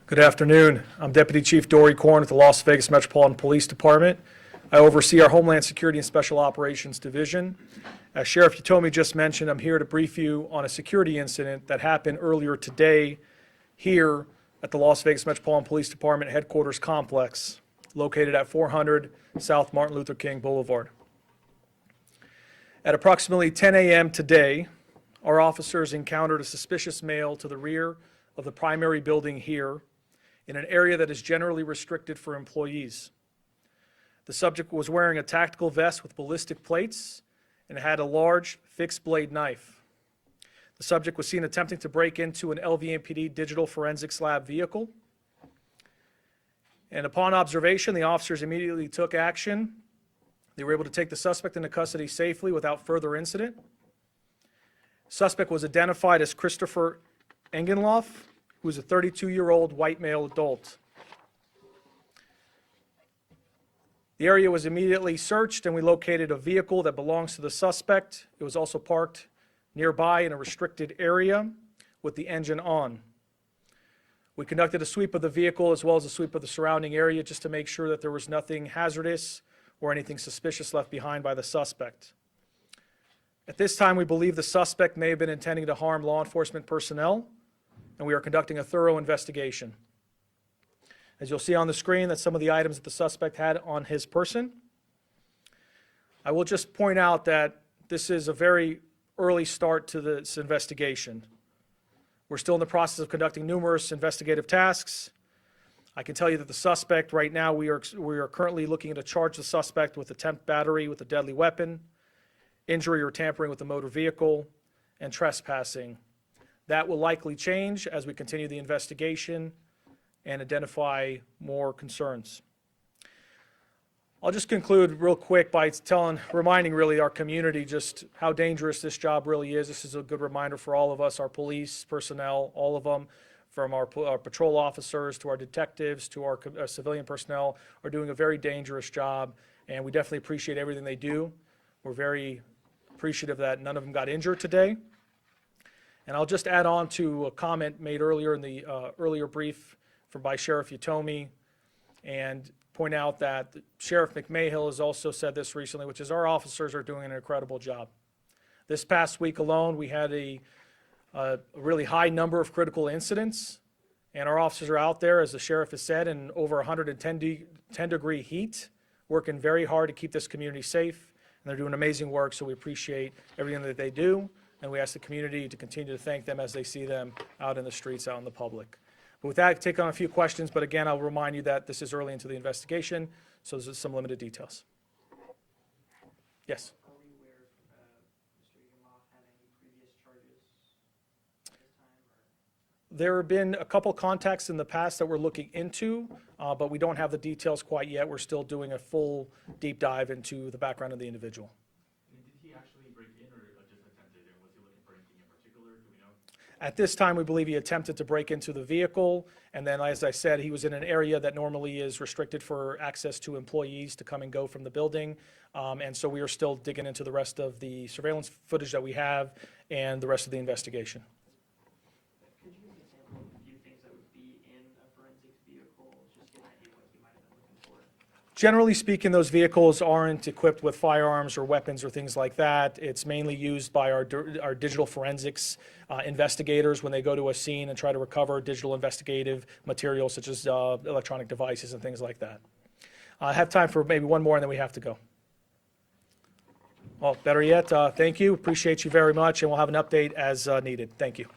Good afternoon. I'm Deputy Chief Dori Koren with the Las Vegas Metropolitan Police Department. I oversee our Homeland Security and Special Operations Division. As Sheriff Utomi just mentioned, I'm here to brief you on a security incident that happened earlier today here at the Las Vegas Metropolitan Police Department Headquarters Complex, located at 400 South Martin Luther King Boulevard. At approximately 10 a.m. today, our officers encountered a suspicious male to the rear of the primary building here in an area that is generally restricted for employees. The subject was wearing a tactical vest with ballistic plates and had a large fixed blade knife. The subject was seen attempting to break into an LVMPD digital forensics lab vehicle. And upon observation, the officers immediately took action. They were able to take the suspect into custody safely without further incident. Suspect was identified as Christopher Engenloff, who is a 32-year-old white male adult. The area was immediately searched, and we located a vehicle that belongs to the suspect. It was also parked nearby in a restricted area with the engine on. We conducted a sweep of the vehicle as well as a sweep of the surrounding area just to make sure that there was nothing hazardous or anything suspicious left behind by the suspect. At this time, we believe the suspect may have been intending to harm law enforcement personnel, and we are conducting a thorough investigation. As you'll see on the screen, that's some of the items that the suspect had on his person. I will just point out that this is a very early start to this investigation. We're still in the process of conducting numerous investigative tasks. I can tell you that the suspect right now, we are currently looking to charge the suspect with attempt battery with a deadly weapon, injury or tampering with a motor vehicle, and trespassing. That will likely change as we continue the investigation and identify more concerns. I'll just conclude real quick by reminding really our community just how dangerous this job really is. This is a good reminder for all of us, our police personnel, all of them, from our patrol officers to our detectives to our civilian personnel, are doing a very dangerous job, and we definitely appreciate everything they do. We're very appreciative that none of them got injured today. And I'll just add on to a comment made earlier in the earlier brief by Sheriff Utomi, and point out that Sheriff McMahill has also said this recently, which is our officers are doing an incredible job. This past week alone, we had a really high number of critical incidents, and our officers are out there, as the sheriff has said, in over 110-degree heat, working very hard to keep this community safe, and they're doing amazing work, so we appreciate everything that they do. And we ask the community to continue to thank them as they see them out in the streets, out in the public. But with that, take on a few questions, but again, I'll remind you that this is early into the investigation, so there's some limited details. Yes? Are we aware if Mr. Engenloff had any previous charges at this time? There have been a couple contacts in the past that we're looking into, but we don't have the details quite yet. We're still doing a full deep dive into the background of the individual. At this time, we believe he attempted to break into the vehicle, and then, as I said, he was in an area that normally is restricted for access to employees to come and go from the building, and so we are still digging into the rest of the surveillance footage that we have and the rest of the investigation. Could you give an example of a few things that would be in a forensics vehicle, just to get an idea of what you might have been looking for? Generally speaking, those vehicles aren't equipped with firearms or weapons or things like that. It's mainly used by our digital forensics investigators when they go to a scene and try to recover digital investigative materials such as electronic devices and things like that. I have time for maybe one more and then we have to go. Well, better yet, thank you. Appreciate you very much, and we'll have an update as needed. Thank you.